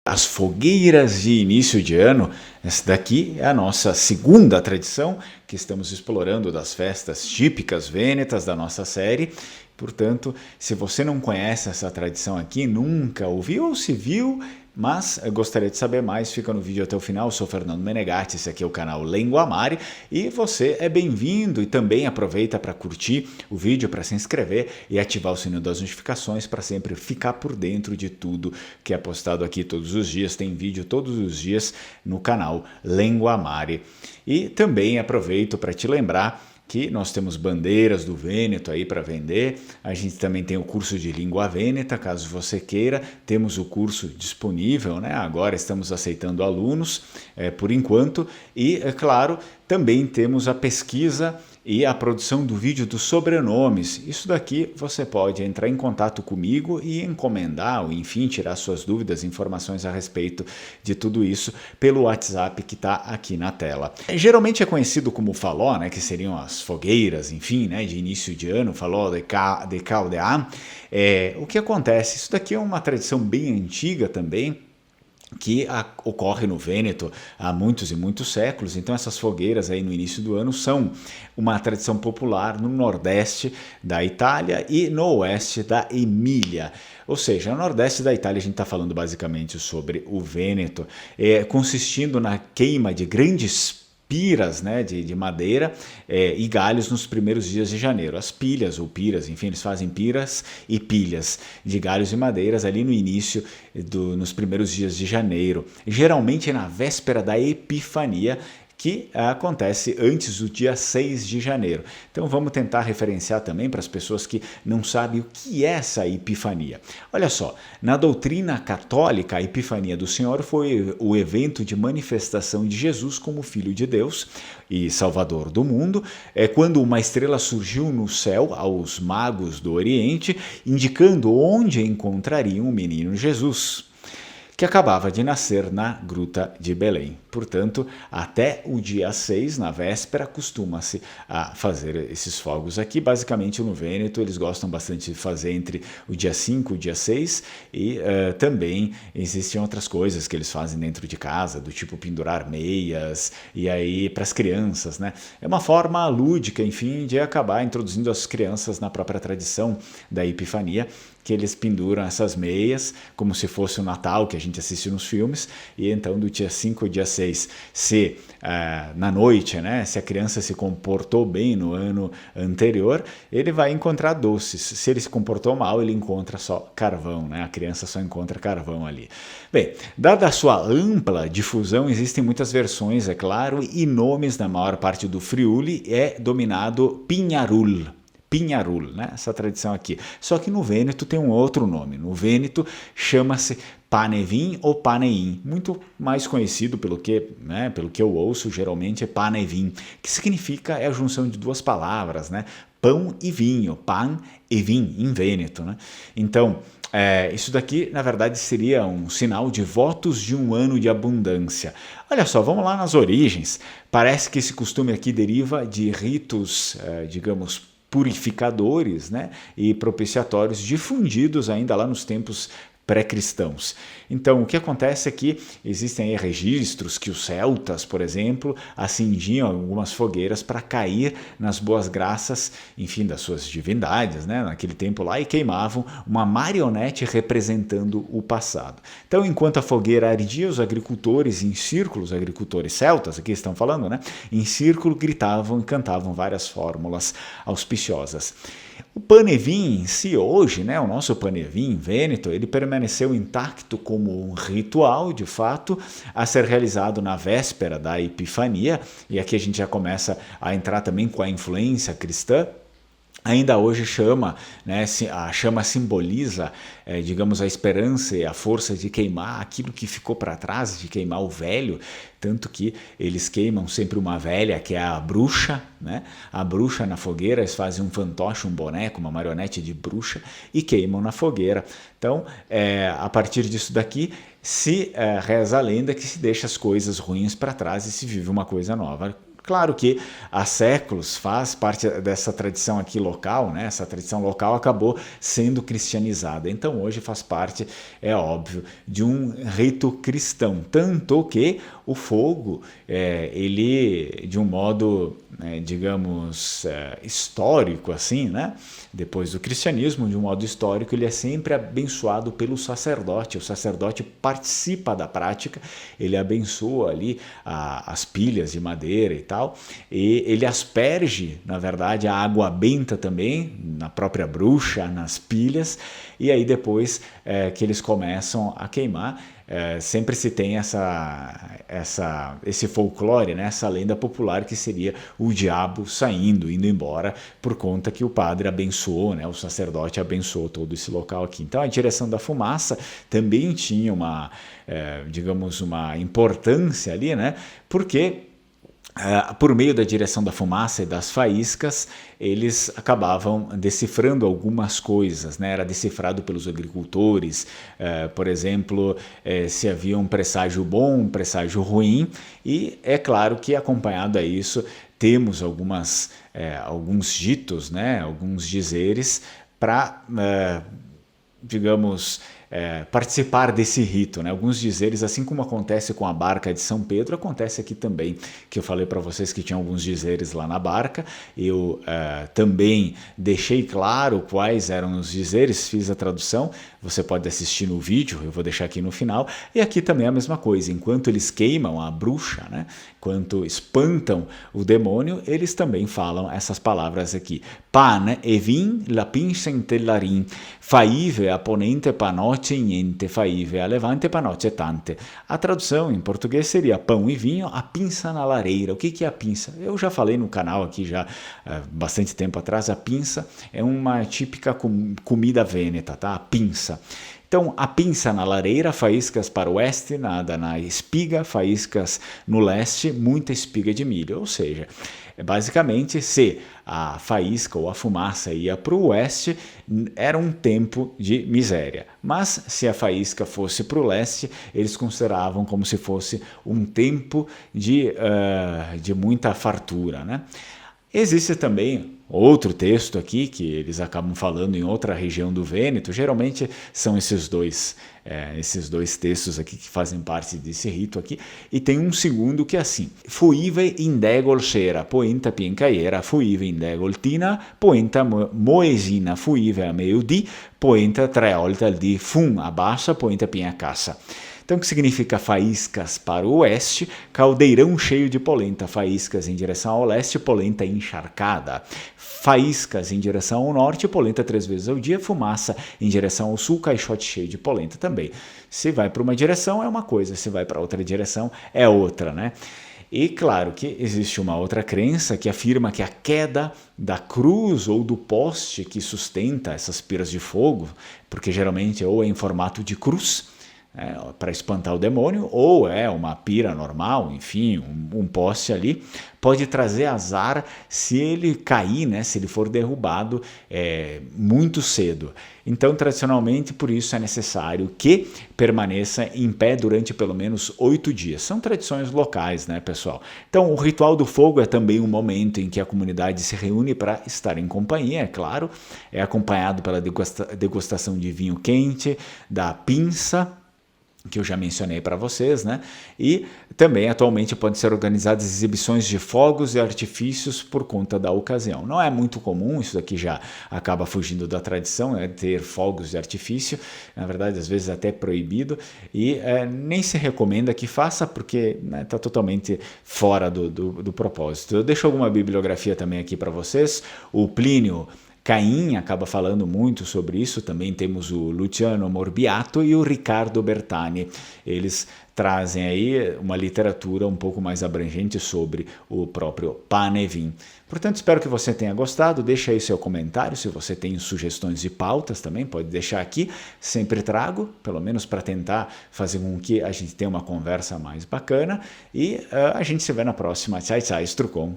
As fogueiras de início de ano, essa daqui é a nossa segunda tradição que estamos explorando das festas típicas vênetas da nossa série. Portanto, se você não conhece essa tradição aqui, nunca ouviu ou se viu, mas gostaria de saber mais, fica no vídeo até o final. Eu sou Fernando Menegatti, esse aqui é o canal Lenguamare e você é bem-vindo e também aproveita para curtir o vídeo, para se inscrever e ativar o sininho das notificações para sempre ficar por dentro de tudo que é postado aqui todos os dias. Tem vídeo todos os dias no canal Lenguamare. E também aproveito para te lembrar que nós temos bandeiras do Vêneto aí para vender. A gente também tem o curso de língua vêneta, caso você queira. Temos o curso disponível, né? Agora estamos aceitando alunos, por enquanto. E, é claro, também temos a pesquisa e a produção do vídeo dos sobrenomes. Isso daqui você pode entrar em contato comigo e encomendar, ou enfim, tirar suas dúvidas, informações a respeito de tudo isso pelo WhatsApp que está aqui na tela. Geralmente é conhecido como faló, né, que seriam as fogueiras, enfim, né, de início de ano, faló de Caldeá. O que acontece? Isso daqui é uma tradição bem antiga também, que ocorre no Vêneto há muitos e muitos séculos. Então essas fogueiras aí no início do ano são uma tradição popular no nordeste da Itália e no oeste da Emília. Ou seja, no nordeste da Itália a gente está falando basicamente sobre o Vêneto, consistindo na queima de grandes piras, né, de madeira e galhos nos primeiros dias de janeiro. As pilhas ou piras, enfim, eles fazem piras e pilhas de galhos e madeiras ali no início, nos primeiros dias de janeiro. Geralmente é na véspera da Epifania, que acontece antes do dia 6 de janeiro. Então vamos tentar referenciar também para as pessoas que não sabem o que é essa Epifania. Olha só, na doutrina católica, a Epifania do Senhor foi o evento de manifestação de Jesus como Filho de Deus e Salvador do mundo, quando uma estrela surgiu no céu aos magos do Oriente, indicando onde encontrariam o menino Jesus, que acabava de nascer na Gruta de Belém. Portanto, até o dia 6, na véspera, costuma-se a fazer esses fogos aqui. Basicamente, no Vêneto, eles gostam bastante de fazer entre o dia 5 e o dia 6, e também existem outras coisas que eles fazem dentro de casa, do tipo pendurar meias, e aí para as crianças, né? É uma forma lúdica, enfim, de acabar introduzindo as crianças na própria tradição da Epifania, que eles penduram essas meias como se fosse o Natal que a gente assiste nos filmes, e então do dia 5 ao dia 6, se na noite, né, se a criança se comportou bem no ano anterior, ele vai encontrar doces. Se ele se comportou mal, ele encontra só carvão, né? A criança só encontra carvão ali. Bem, dada a sua ampla difusão, existem muitas versões, é claro, e nomes na maior parte do Friuli é dominado Pinharul, né? Essa tradição aqui. Só que no Vêneto tem um outro nome. No Vêneto chama-se Panevin ou Paneim, muito mais conhecido pelo que eu ouço, geralmente é Panevin, que significa, é a junção de duas palavras, né? Pão e vinho, pan e vin, em Vêneto, né? Então, isso daqui, na verdade, seria um sinal de votos de um ano de abundância. Olha só, vamos lá nas origens. Parece que esse costume aqui deriva de ritos, digamos, purificadores, né, e propiciatórios difundidos ainda lá nos tempos pré-cristãos. Então, o que acontece é que existem aí registros que os celtas, por exemplo, acendiam algumas fogueiras para cair nas boas graças, enfim, das suas divindades, né, naquele tempo lá, e queimavam uma marionete representando o passado. Então, enquanto a fogueira ardia, os agricultores em círculos, agricultores celtas, aqui estão falando, né, em círculo gritavam e cantavam várias fórmulas auspiciosas. O Panevin em si hoje, né, o nosso Panevin Vêneto, ele permaneceu intacto como um ritual, de fato, a ser realizado na véspera da Epifania, e aqui a gente já começa a entrar também com a influência cristã. Ainda hoje a chama simboliza, digamos, a esperança e a força de queimar aquilo que ficou para trás, de queimar o velho, tanto que eles queimam sempre uma velha, que é a bruxa, né? A bruxa na fogueira, eles fazem um fantoche, um boneco, uma marionete de bruxa e queimam na fogueira. Então, a partir disso daqui, se reza a lenda que se deixa as coisas ruins para trás e se vive uma coisa nova. Claro que há séculos faz parte dessa tradição aqui local, né? Essa tradição local acabou sendo cristianizada, então hoje faz parte, é óbvio, de um rito cristão, tanto que o fogo, ele de um modo, digamos, histórico assim, né? Depois do cristianismo, de um modo histórico, ele é sempre abençoado pelo sacerdote. O sacerdote participa da prática, ele abençoa ali as pilhas de madeira e tal, e ele asperge, na verdade, a água benta também, na própria bruxa, nas pilhas, e aí depois que eles começam a queimar, sempre se tem esse folclore, né? Essa lenda popular que seria o diabo saindo, indo embora, por conta que o padre abençoou, né? O sacerdote abençoou todo esse local aqui. Então a direção da fumaça também tinha uma, digamos, uma importância ali, né? Porque por meio da direção da fumaça e das faíscas, eles acabavam decifrando algumas coisas, né? Era decifrado pelos agricultores, por exemplo, se havia um presságio bom, um presságio ruim, e é claro que acompanhado a isso temos alguns ditos, né? Alguns dizeres para, digamos, participar desse rito, né? Alguns dizeres, assim como acontece com a barca de São Pedro, acontece aqui também, que eu falei para vocês que tinha alguns dizeres lá na barca, eu também deixei claro quais eram os dizeres, fiz a tradução, você pode assistir no vídeo, eu vou deixar aqui no final, e aqui também é a mesma coisa, enquanto eles queimam a bruxa, né? Enquanto espantam o demônio, eles também falam essas palavras aqui, pan e vin la pinsa in tellarin, faive a ponente panoce niente, faive a levante panoce tante. A tradução em português seria pão e vinho, a pinça na lareira. O que é a pinça? Eu já falei no canal aqui já bastante tempo atrás, a pinça é uma típica comida vêneta, tá? A pinça. Então, a pinça na lareira, faíscas para o oeste, nada na espiga, faíscas no leste, muita espiga de milho. Ou seja, basicamente, se a faísca ou a fumaça ia para o oeste, era um tempo de miséria. Mas se a faísca fosse para o leste, eles consideravam como se fosse um tempo de muita fartura, né? Existe também outro texto aqui que eles acabam falando em outra região do Vêneto, geralmente são esses dois textos aqui que fazem parte desse rito aqui, e tem um segundo que é assim: fuive indegol sera, poenta piencaera, fuive indegol tina, poenta moesina, fuive a meio-di, poenta treolta al di, fum abaixa, poenta pinhacassa. Então, o que significa faíscas para o oeste? Caldeirão cheio de polenta, faíscas em direção ao leste, polenta encharcada. Faíscas em direção ao norte, polenta 3 vezes ao dia, fumaça em direção ao sul, caixote cheio de polenta também. Se vai para uma direção é uma coisa, se vai para outra direção é outra, né? E claro que existe uma outra crença que afirma que a queda da cruz ou do poste que sustenta essas piras de fogo, porque geralmente ou é em formato de cruz, para espantar o demônio, ou é uma pira normal, enfim, um poste ali, pode trazer azar se ele cair, né, se ele for derrubado muito cedo. Então, tradicionalmente, por isso é necessário que permaneça em pé durante pelo menos 8 dias. São tradições locais, né, pessoal? Então, o ritual do fogo é também um momento em que a comunidade se reúne para estar em companhia, é claro, é acompanhado pela degustação de vinho quente, da pinça, que eu já mencionei para vocês, né? E também atualmente podem ser organizadas exibições de fogos e artifícios por conta da ocasião. Não é muito comum, isso daqui já acaba fugindo da tradição, ter fogos de artifício, na verdade às vezes até proibido, e nem se recomenda que faça porque está totalmente fora do propósito. Eu deixo alguma bibliografia também aqui para vocês, o Plínio Caim acaba falando muito sobre isso, também temos o Luciano Morbiato e o Riccardo Bertani. Eles trazem aí uma literatura um pouco mais abrangente sobre o próprio pane e vin. Portanto, espero que você tenha gostado, deixa aí seu comentário, se você tem sugestões de pautas também, pode deixar aqui, sempre trago, pelo menos para tentar fazer com que a gente tenha uma conversa mais bacana, e a gente se vê na próxima. Tchau, tchau, Strucon.